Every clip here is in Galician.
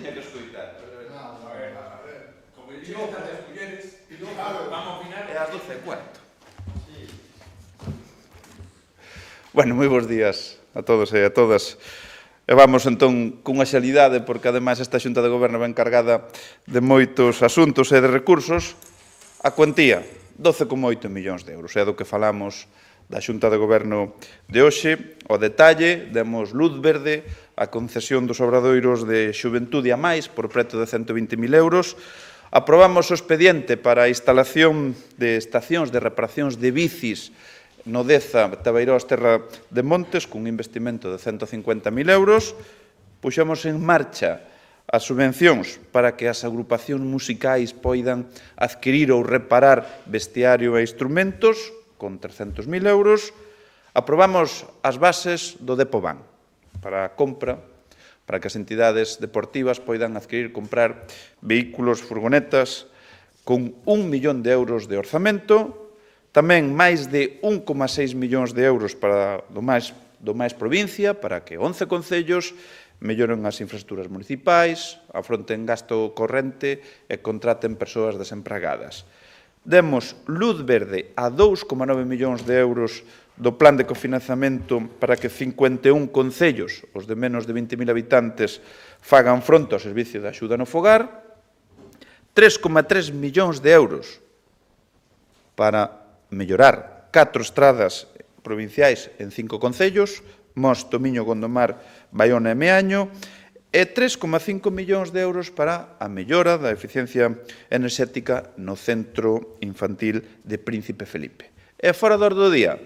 tiña que escoitar. Como dixen tantas mulleres, vamos ao final. É as 12:15. Bueno, moi bons días a todos e a todas. E vamos, entón, cunha xalidade, porque, ademais, esta Xunta de Goberno va encargada de moitos asuntos e de recursos. A cuantía, 12,8 millóns de euros. É do que falamos da Xunta de Goberno de hoxe. O detalle, demos luz verde a concesión dos obradoiros de Xuventude a máis por preto de 120.000 euros. Aprobamos o expediente para a instalación de estacións de reparacións de bicis no Deza, Tabeirós, Terra de Montes, cun investimento de 150.000 euros. Puxemos en marcha as subvencións para que as agrupacións musicais poidan adquirir ou reparar vestiario e instrumentos, con 300.000 euros. Aprobamos as bases do Depoban para a compra, para que as entidades deportivas poidan adquirir, comprar vehículos, furgonetas, con 1 millón de euros de orzamento. Tamén máis de 1,6 millóns de euros para do máis provincia, para que 11 concellos melloren as infraestructuras municipais, afronten gasto corrente e contraten persoas desempregadas. Demos luz verde a 2,9 millóns de euros do plan de cofinanciamento para que 51 concellos, os de menos de 20.000 habitantes, fagan fronte ao servicio de axuda no fogar. 3,3 millóns de euros para mellorar 4 estradas provinciais en 5 concellos, Mos, Tomiño, Gondomar, Baiona e Meaño, e 3,5 millóns de euros para a mellora da eficiencia enerxética no centro infantil de Príncipe Felipe. E fora do orde do día,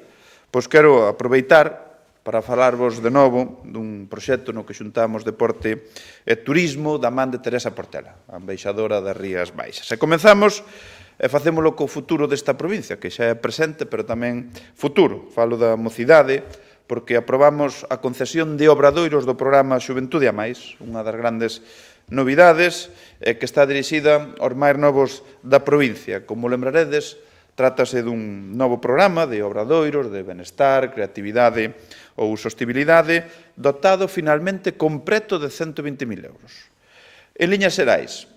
pois quero aproveitar para falarvos de novo dun proxecto no que xuntamos deporte e turismo da man de Teresa Portela, a embaixadora das Rías Baixas. E comenzamos e facémolo co futuro desta provincia, que xa é presente, pero tamén futuro. Falo da mocidade, porque aprobamos a concesión de obradoiros do programa Xuventude a máis, unha das grandes novidades, que está dirixida aos máis novos da provincia. Como lembraredes, trátase dun novo programa de obradoiros, de benestar, creatividade ou sostibilidade, dotado finalmente con preto de 120.000 euros. En liñas xerais,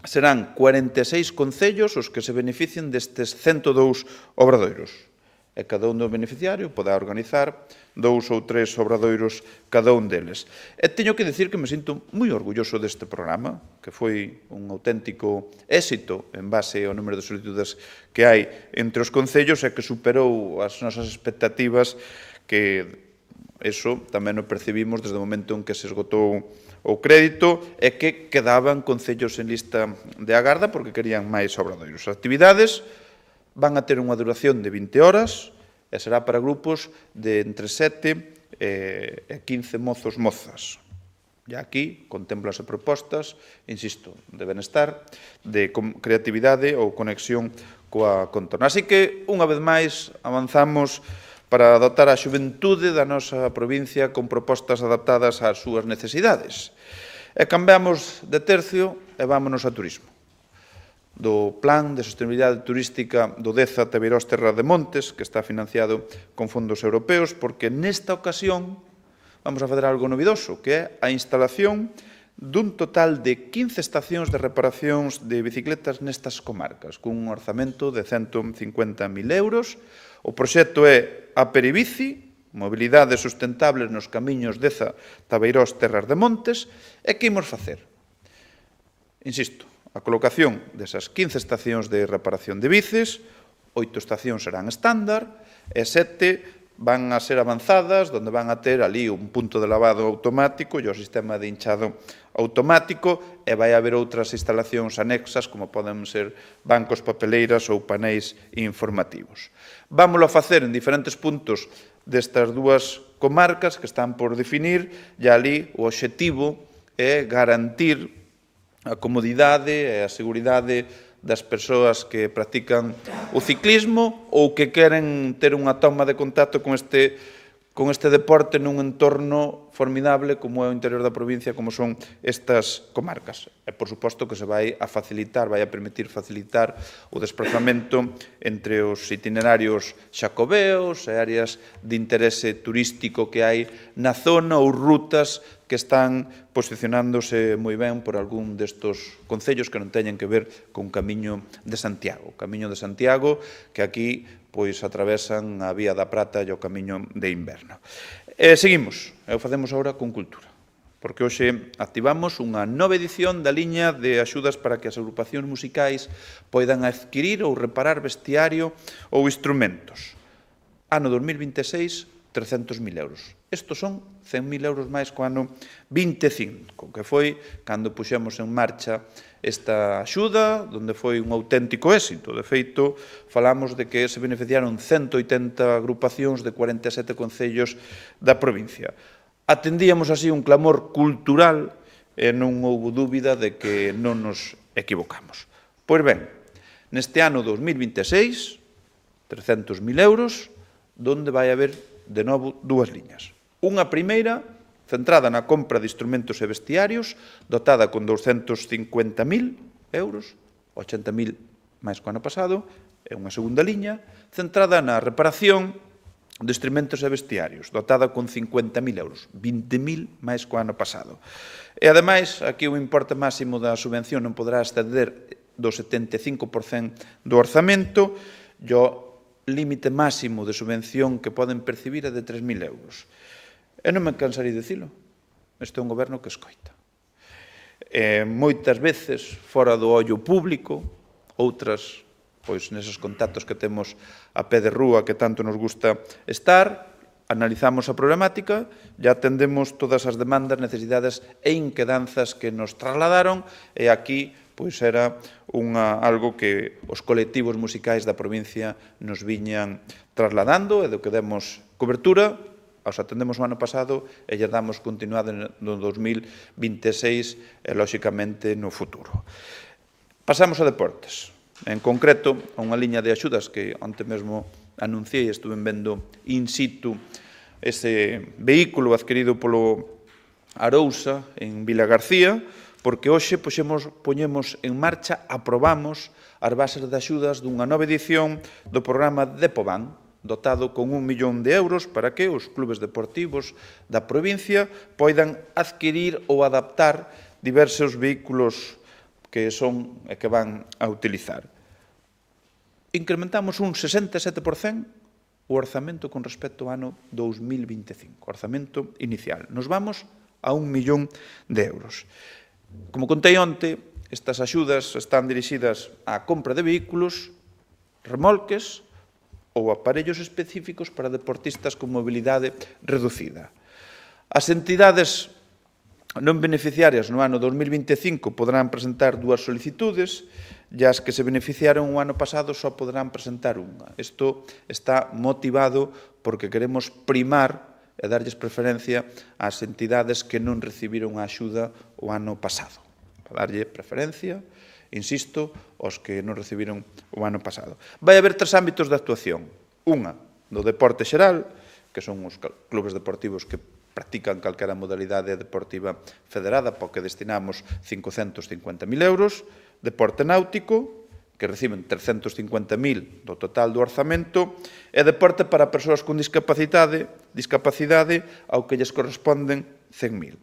serán 46 concellos os que se beneficien destes 102 obradoiros. E cada un do beneficiario poderá organizar 2 ou 3 obradoiros cada un deles. E teño que dicir que me sinto moi orgulloso deste programa, que foi un auténtico éxito en base ao número de solicitudes que hai entre os concellos e que superou as nosas expectativas, que eso tamén o percibimos desde o momento en que se esgotou o crédito e que quedaban concellos en lista de agarda porque querían máis obradoiros. As actividades van a ter unha duración de 20 horas e será para grupos de entre 7 e 15 mozos-mozas. E aquí contemplanse propostas, insisto, de benestar, de creatividade ou conexión coa contorna. Así que, unha vez máis, avanzamos para dotar a xuventude da nosa provincia con propostas adaptadas ás súas necesidades. E cambiamos de tercio e vámonos a turismo. Do Plan de Sostenibilidade Turística do Deza, Tabeirós, Terra de Montes, que está financiado con fondos europeos, porque nesta ocasión vamos a fazer algo novidoso, que é a instalación dun total de 15 estacións de reparacións de bicicletas nestas comarcas, cun orzamento de 150.000 euros. O proxecto é a Peribici, mobilidade sustentable nos camiños Deza, Tabeirós, Terras de Montes. E que imos facer? Insisto, a colocación desas 15 estacións de reparación de bicis, 8 estacións serán estándar e 7 van a ser avanzadas, onde van a ter ali un punto de lavado automático e o sistema de hinchado automático, e vai haber outras instalacións anexas, como poden ser bancos, papeleiras ou paneis informativos. Vámoslo a facer en diferentes puntos destas dúas comarcas que están por definir, e ali o obxectivo é garantir a comodidade e a seguridade das persoas que practican o ciclismo ou que queren ter unha toma de contacto con este con este deporte nun entorno formidable como é o interior da provincia, como son estas comarcas. E, por suposto, que se vai a facilitar, vai a permitir facilitar o desplazamento entre os itinerarios xacobeos e áreas de interese turístico que hai na zona ou rutas que están posicionándose moi ben por algún destos concellos que non teñen que ver con o Camiño de Santiago. O Camiño de Santiago que aquí pois atravesan a Vía da Prata e o Camiño de Inverno. Seguimos, e o facemos agora con cultura, porque hoxe activamos unha nova edición da liña de axudas para que as agrupacións musicais poidan adquirir ou reparar vestiario ou instrumentos. Ano 2026, 300.000 euros. Estos son 100.000 euros máis co ano 25, que foi cando puxemos en marcha esta axuda, onde foi un auténtico éxito. De feito, falamos de que se beneficiaron 180 agrupacións de 47 concellos da provincia. Atendíamos así un clamor cultural e non houve dúbida de que non nos equivocamos. Pois ben, neste ano 2026, 300.000 euros, onde vai haber de novo dúas liñas. Unha primeira, centrada na compra de instrumentos e vestiarios, dotada con 250.000 euros, 80.000 máis que o ano pasado, e unha segunda liña, centrada na reparación de instrumentos e vestiarios, dotada con 50.000 euros, 20.000 máis que o ano pasado. E, ademais, aquí o importe máximo da subvención non poderá exceder do 75% do orzamento, e o límite máximo de subvención que poden percibir é de 3.000 euros. E non me cansarei de dicilo, este é un goberno que escoita. Moitas veces fora do ollo público, outras pois neses contactos que temos a pé de rúa que tanto nos gusta estar, analizamos a problemática e atendemos todas as demandas, necesidades e inquedanzas que nos trasladaron, e aquí pois era algo que os colectivos musicais da provincia nos viñan trasladando e do que demos cobertura. Os atendemos o ano pasado e lle damos continuidade no 2026 e, lóxicamente, no futuro. Pasamos a deportes. En concreto, a unha liña de axudas que onte mesmo anunciei, estuve vendo in situ ese vehículo adquirido polo Arousa en Vila García, porque hoxe poñemos en marcha, aprobamos as bases de axudas dunha nova edición do programa Depoban, dotado con 1 millón de euros para que os clubes deportivos da provincia poidan adquirir ou adaptar diversos vehículos que son e que van a utilizar. Incrementamos un 67% o orzamento con respecto ao ano 2025, orzamento inicial. Nos vamos a 1 millón de euros. Como contei onte, estas axudas están dirixidas á compra de vehículos, remolques ou aparellos específicos para deportistas con mobilidade reducida. As entidades non beneficiarias no ano 2025 poderán presentar dúas solicitudes e as que se beneficiaron o ano pasado só poderán presentar unha. Isto está motivado porque queremos primar e darlles preferencia ás entidades que non recibiron a axuda o ano pasado. Para darlle preferencia, insisto, os que non recibiron o ano pasado. Vai haber 3 ámbitos de actuación. Unha, do deporte xeral, que son os clubes deportivos que practican calquera modalidade deportiva federada, para que destinamos 550.000 euros. Deporte náutico, que reciben 350.000 do total do orzamento. E deporte para persoas con discapacidade, ao que lles corresponden 100.000.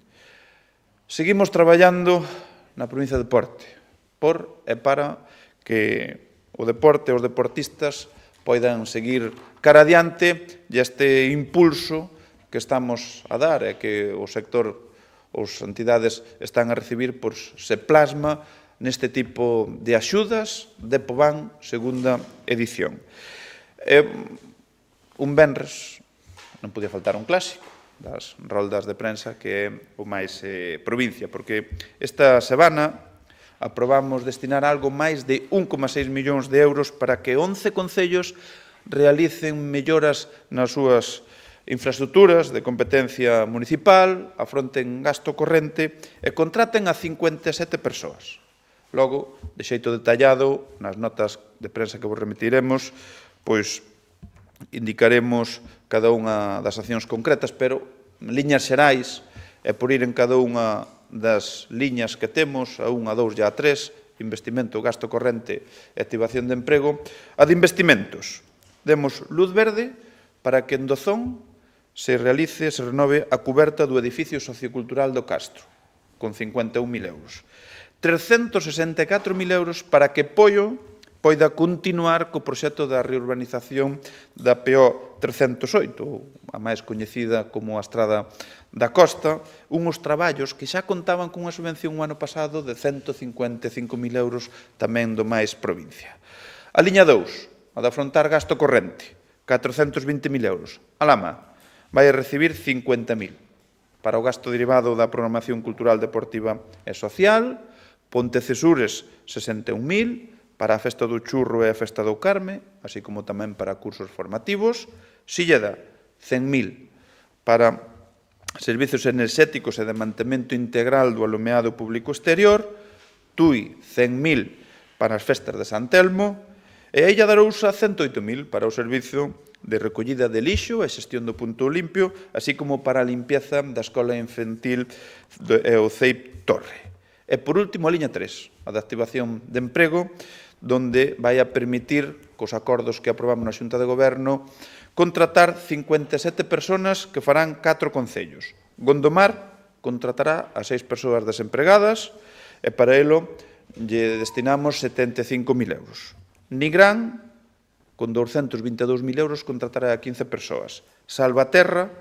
Seguimos traballando na provincia de Deporte, por e para que o deporte e os deportistas poidan seguir cara adiante e este impulso que estamos a dar e que o sector, as entidades están a recibir, pois se plasma neste tipo de axudas de Depoban segunda edición. Un venres non podía faltar un clásico das roldas de prensa que é o máis provincia, porque esta semana aprobamos destinar algo máis de 1,6 millóns de euros para que 11 concellos realicen melloras nas súas infraestructuras de competencia municipal, afronten gasto corrente e contraten a 57 persoas. Logo, de xeito detallado, nas notas de prensa que vos remitiremos, pois indicaremos cada unha das accións concretas, pero en liñas xerais, e por ir en cada unha das liñas que temos, a 1, a 2 e a 3, investimento, gasto corrente e activación de emprego, a de investimentos. Demos luz verde para que en Dozón se realice, se renove a cuberta do edificio sociocultural do Castro, con 51.000 euros. 364.000 euros para que Poio poida continuar co proxecto da reurbanización da PO 308, a máis coñecida como a Estrada da Costa, unhos traballos que xa contaban cunha subvención o ano pasado de 155.000 euros tamén do máis provincia. A liña 2, a de afrontar gasto corrente, 420.000 euros. A Lama vai a recibir 50.000 para o gasto derivado da programación cultural, deportiva e social, Pontecesures 61.000, para a Festa do Churro e a Festa do Carme, así como tamén para cursos formativos. Silleda, 100.000 para servizos enerxéticos e de mantemento integral do alumeado público exterior. Tui, 100.000 para as festas de San Telmo. E a Illa de Arousa, 108.000 para o servizo de recollida de lixo e xestión do punto limpio, así como para a limpieza da escola infantil e o CEIP Torre. E, por último, a liña 3, a de activación de emprego, donde vai a permitir, cos acordos que aprobamos na Xunta de Goberno, contratar 57 personas que farán 4 concellos. Gondomar contratará a 6 persoas desempregadas e para elo lle destinamos 75.000 euros. Nigrán, con 222.000 euros, contratará a 15 persoas. Salvaterra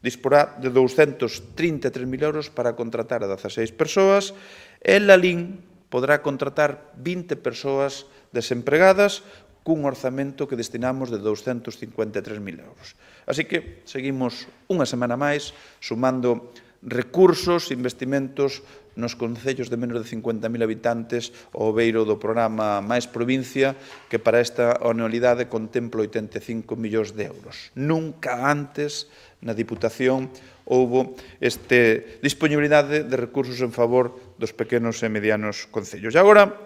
disporá de 233.000 euros para contratar a 16 persoas e Lalín podrá contratar 20 persoas desempregadas cun orzamento que destinamos de 253.000 euros. Así que seguimos unha semana máis sumando recursos, investimentos nos concellos de menos de 50.000 habitantes ao beiro do programa Máis Provincia, que para esta anualidade contempla 85 millóns de euros. Nunca antes na Diputación houbo disponibilidade de recursos en favor dos pequenos e medianos concellos. E agora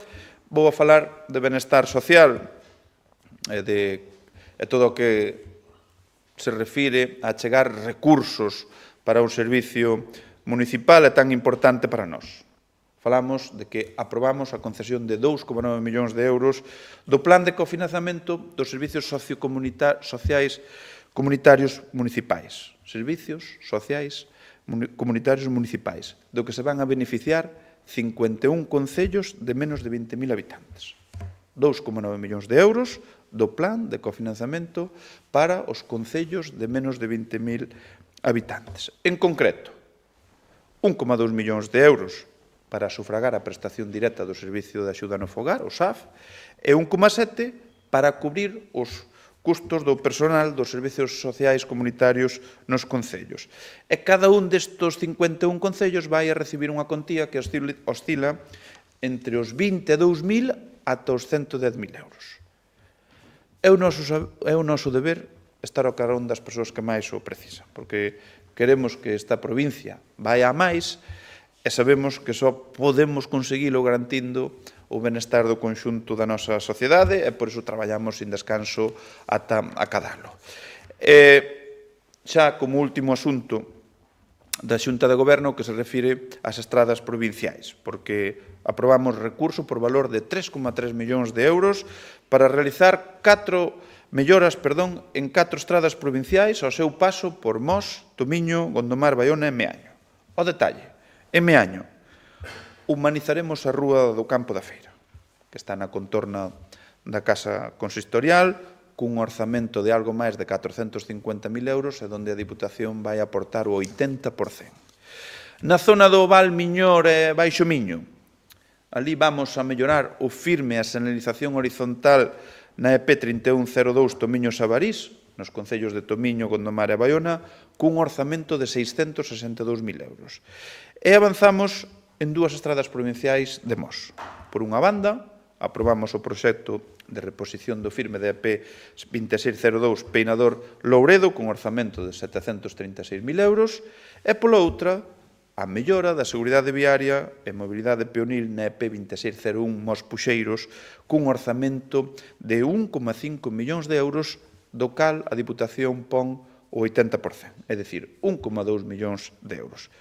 vou a falar de benestar social e todo o que se refire a chegar recursos para un servicio municipal é tan importante para nós. Falamos de que aprobamos a concesión de 2,9 millóns de euros do plan de cofinanciamento dos servicios sociais comunitarios municipais. Servicios sociais comunitarios municipais, do que se van a beneficiar 51 concellos de menos de 20.000 habitantes. 2,9 millóns de euros do plan de cofinanciamento para os concellos de menos de 20.000 habitantes. En concreto, 1,2 millóns de euros para sufragar a prestación directa do Servicio de Axuda no Fogar, o SAF, e 1,7 para cubrir os custos do personal dos servicios sociais comunitarios nos concellos. E cada un destos 51 concellos vai a recibir unha contía que oscila entre os 22.000 ata os 110.000 euros. É o noso deber estar ao carón das persoas que máis o precisan, porque queremos que esta provincia vai a máis e sabemos que só podemos conseguilo garantindo o benestar do conxunto da nosa sociedade e por iso traballamos sin descanso ata acadalo. Xa como último asunto da Xunta de Goberno que se refire ás estradas provinciais, porque aprobamos recurso por valor de 3,3 millóns de euros para realizar 4 melloras en 4 estradas provinciais ao seu paso por Mos, Tomiño, Gondomar, Baiona e Meaño. O detalle, en Meaño, humanizaremos a rúa do Campo da Feira, que está na contorna da Casa Consistorial, cun orzamento de algo máis de 450.000 euros e onde a Diputación vai aportar o 80%. Na zona do Val Miñor e Baixo Miño, ali vamos a mellorar o firme a señalización horizontal na EP 3102 Tomiño-Sabarís, nos concellos de Tomiño, Gondomar e Baiona, cun orzamento de 662.000 euros. E avanzamos en 2 estradas provinciais de Mos. Por unha banda, aprobamos o proxecto de reposición do firme de EP 2602 Peinador Louredo con orzamento de 736.000 euros e pola outra, a mellora da seguridade viaria e mobilidade peonil na EP 2601 Mos Puxeiros cun orzamento de 1,5 millóns de euros do cal a Diputación pon o 80%, é dicir, 1,2 millóns de euros.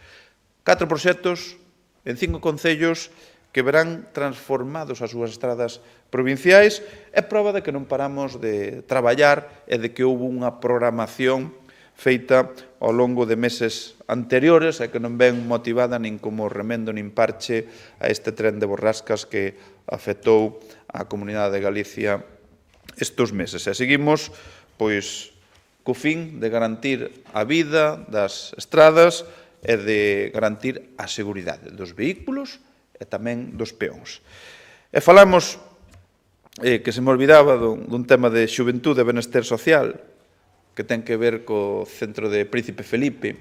4 proxectos en 5 concellos que verán transformados as súas estradas provinciais é prova de que non paramos de traballar e de que houve unha programación feita ao longo de meses anteriores e que non ven motivada nin como remendo nin parche a este tren de borrascas que afectou a Comunidade de Galicia estes meses. E seguimos, pois, co fin de garantir a vida das estradas e de garantir a seguridade dos vehículos e tamén dos peóns. E falamos, que se me olvidaba, dun tema de xuventude e benester social, que ten que ver co centro de Príncipe Felipe.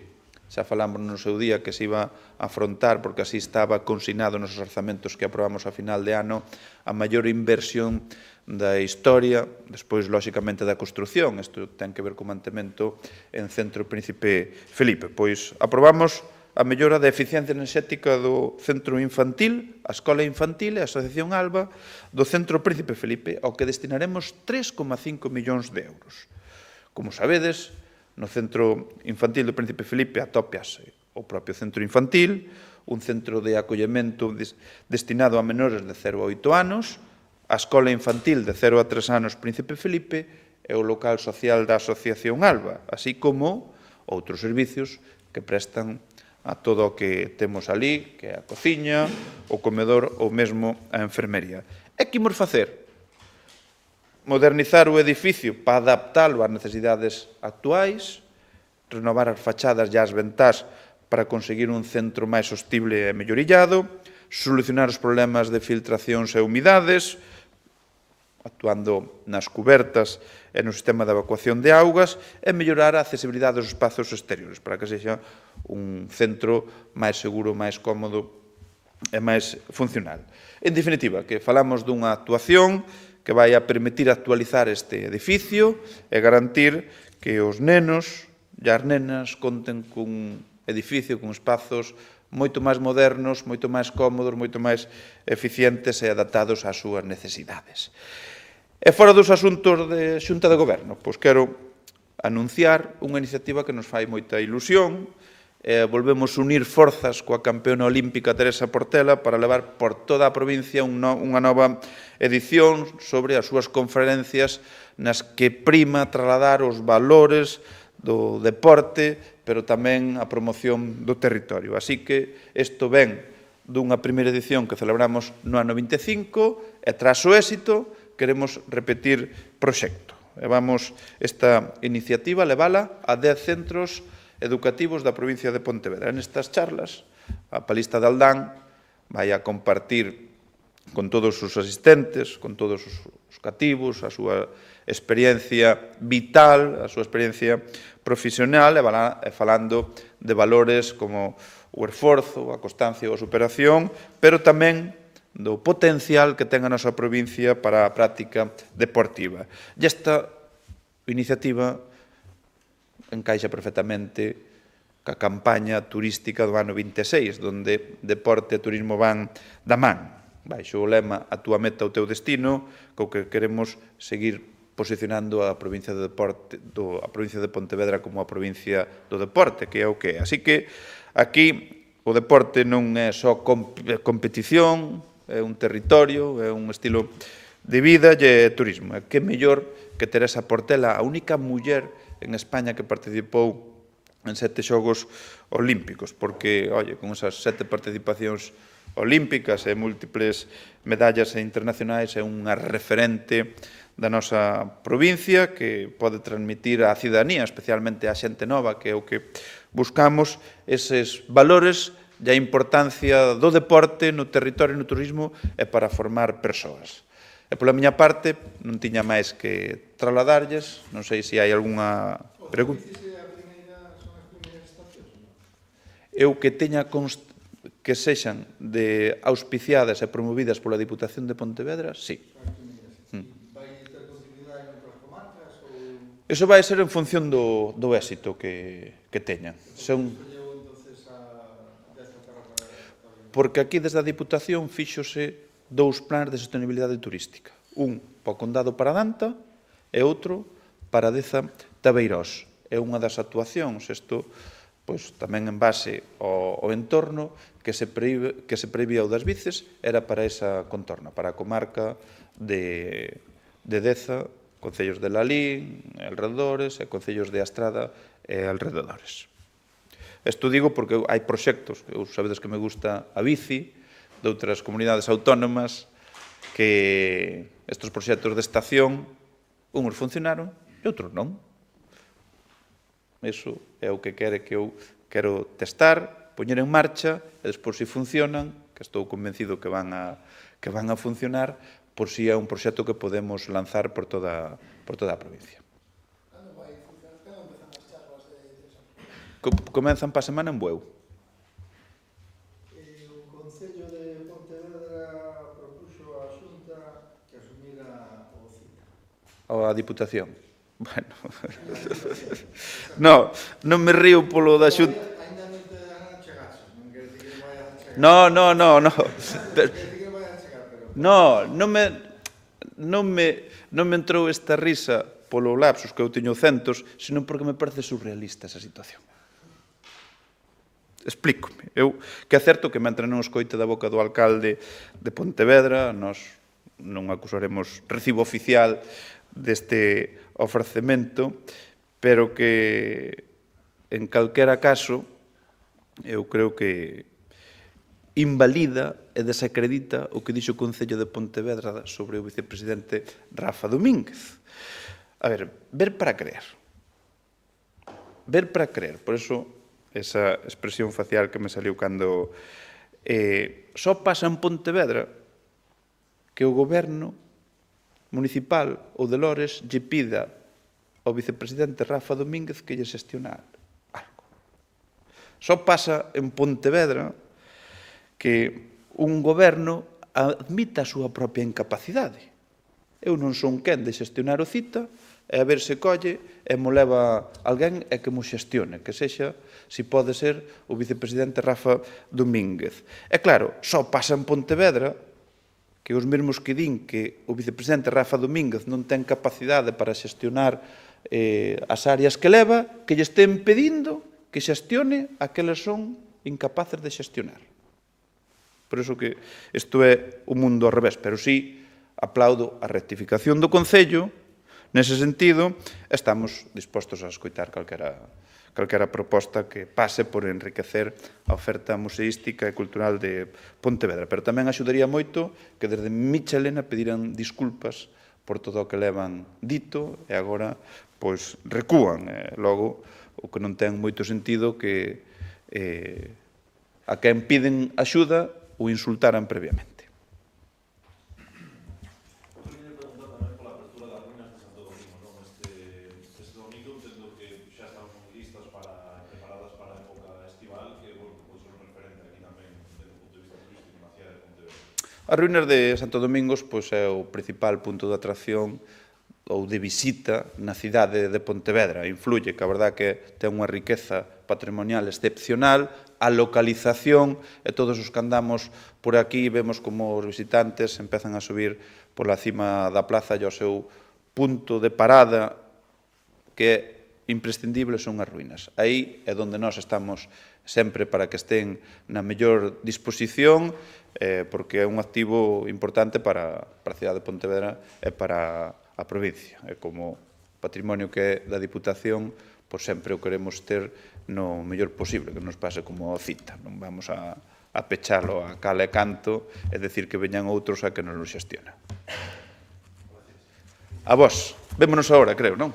Xa falamos no seu día que se iba a afrontar, porque así estaba consignado nos orzamentos que aprobamos a final de ano, a maior inversión da historia, despois, lóxicamente, da construción. Isto ten que ver co mantemento en centro Príncipe Felipe. Pois aprobamos a mellora da eficiencia enerxética do centro infantil, a escola infantil e a Asociación Alba do centro Príncipe Felipe, ao que destinaremos 3,5 millóns de euros. Como sabedes, no centro infantil do Príncipe Felipe atópiase o propio centro infantil, un centro de acollemento destinado a menores de 0 a 8 anos, a escola infantil de 0 a 3 anos Príncipe Felipe e o local social da Asociación Alba, así como outros servicios que prestan a todo o que temos ali, que é a cociña, o comedor ou mesmo a enfermería. E que imos facer? Modernizar o edificio para adaptalo ás necesidades actuais, renovar as fachadas e as ventás para conseguir un centro máis sostible e mellorillado, solucionar os problemas de filtracións e humidades, actuando nas cubertas e no sistema de evacuación de augas, e mellorar a accesibilidade dos espazos exteriores para que sexa un centro máis seguro, máis cómodo e máis funcional. En definitiva, que falamos dunha actuación que vai a permitir actualizar este edificio e garantir que os nenos e as nenas conten cun edificio, con espazos moito máis modernos, moito máis cómodos, moito máis eficientes e adaptados ás súas necesidades. E fora dos asuntos de Xunta de Goberno, pois quero anunciar unha iniciativa que nos fai moita ilusión. Volvemos unir forzas coa campeona olímpica Teresa Portela para levar por toda a provincia unha nova edición sobre as súas conferencias nas que prima trasladar os valores do deporte, pero tamén a promoción do territorio. Así que isto ven dunha primeira edición que celebramos no ano 25 e tras o éxito queremos repetir proxecto. E vamos esta iniciativa levala a 10 centros educativos da provincia de Pontevedra. Nestas charlas, a Palista de Aldán vai a compartir con todos os asistentes, con todos os cativos, a súa experiencia vital, a súa experiencia profesional, e falando de valores como o esforzo, a constancia ou a superación, pero tamén do potencial que ten a nosa provincia para a práctica deportiva. E esta iniciativa encaixa perfectamente ca campaña turística do ano 26, donde deporte e turismo van da man. Baixo o lema "A túa meta, o teu destino", co que queremos seguir posicionando a provincia de Pontevedra como a provincia do deporte, que é o que é. Así que aquí o deporte non é só competición, é un territorio, é un estilo de vida e turismo. E que mellor que Teresa Portela, a única muller en España que participou en 7 Xogos Olímpicos, porque, oye, con esas 7 participacións olímpicas e múltiples medallas internacionais é unha referente da nosa provincia que pode transmitir á cidadanía, especialmente á xente nova, que é o que buscamos, eses valores e a importancia do deporte no territorio e no turismo é para formar persoas. E pola miña parte, non tiña máis que trasladarlles, non sei se hai algunha pregunta. Eu que teña que sexan de auspiciadas e promovidas pola Diputación de Pontevedra, sí. Iso vai ser en función do éxito que teñan. Porque aquí, desde a Diputación, fíxose 2 plans de sostenibilidade turística. Un para o Condado Paradanta e outro para Deza Tabeirós. É unha das actuacións, isto pois, tamén en base ao entorno que se prevía o das Vices, era para esa contorna, para a comarca de Deza, concellos de Lalín, alrededores, e concellos de Astrada e alrededores. Isto digo porque hai proxectos, sabedes que me gusta a bici, de outras comunidades autónomas, que estes proxectos de estación, uns funcionaron e outros non. Iso é o que eu quero testar, poñer en marcha, e despois, se funcionan, que estou convencido que van a funcionar, por si é un proxecto que podemos lanzar por toda a provincia. Cando vai funcionar? Cando empezan as charlas de dirección? Comenzan para a semana en Bueu. O Concello de Pontevedra propuxo á Xunta que asumira o CITA. A Diputación. Bueno, non me río polo da Xunta. Ainda non te dan chegaxes, non quer dicir que vai a chegar. No. Non quer dicir que vai a chegar, pero... Non me entrou esta risa polo lapsus, que eu teño centos, senón porque me parece surrealista esa situación. Explícome. Que é certo que mentre non escoite da boca do alcalde de Pontevedra, nós non acusaremos recibo oficial deste ofrecemento, pero que, en calquera caso, eu creo que invalida e desacredita o que dixo o Concello de Pontevedra sobre o vicepresidente Rafa Domínguez. A ver, ver para creer. Ver para creer. Por eso, esa expresión facial que me saliu cando... Só pasa en Pontevedra que o goberno municipal ou de Lores lle pida ao vicepresidente Rafa Domínguez que lle xestionar algo. Só pasa en Pontevedra que un goberno admita a súa propia incapacidade. Eu non son quen de xestionar o CITA, e a ver se colle e mo leva alguén e que mo xestione, que sexa, se pode ser, o vicepresidente Rafa Domínguez. E claro, só pasa en Pontevedra que os mesmos que din que o vicepresidente Rafa Domínguez non ten capacidade para xestionar as áreas que leva, que lle estén pedindo que xestione aqueles son incapaces de xestionar. Por iso que isto é o mundo ao revés, pero sí aplaudo a rectificación do Concello. Nese sentido, estamos dispostos a escoitar calquera proposta que pase por enriquecer a oferta museística e cultural de Pontevedra. Pero tamén axudaría moito que desde Michelena pediran disculpas por todo o que levan dito e agora pois recúan. Logo, o que non ten moito sentido que a quen piden axuda o insultaran previamente. As ruínas de Santo Domingos pois, é o principal punto de atracción ou de visita na cidade de Pontevedra. Influye, que a verdad que ten unha riqueza patrimonial excepcional, a localización, e todos os que andamos por aquí vemos como os visitantes empezan a subir pola cima da plaza e ao seu punto de parada, que é imprescindible, son as ruínas. Aí é onde nós estamos sempre para que estén na mellor disposición, porque é un activo importante para a cidade de Pontevedra e para a provincia. E como patrimonio que é da Diputación, pois sempre o queremos ter no mellor posible, que nos pase como o CITA. Non vamos a pechalo a cal e canto e decir que veñan outros a que nos lo xestiona. A vos. Vémonos agora, creo, non?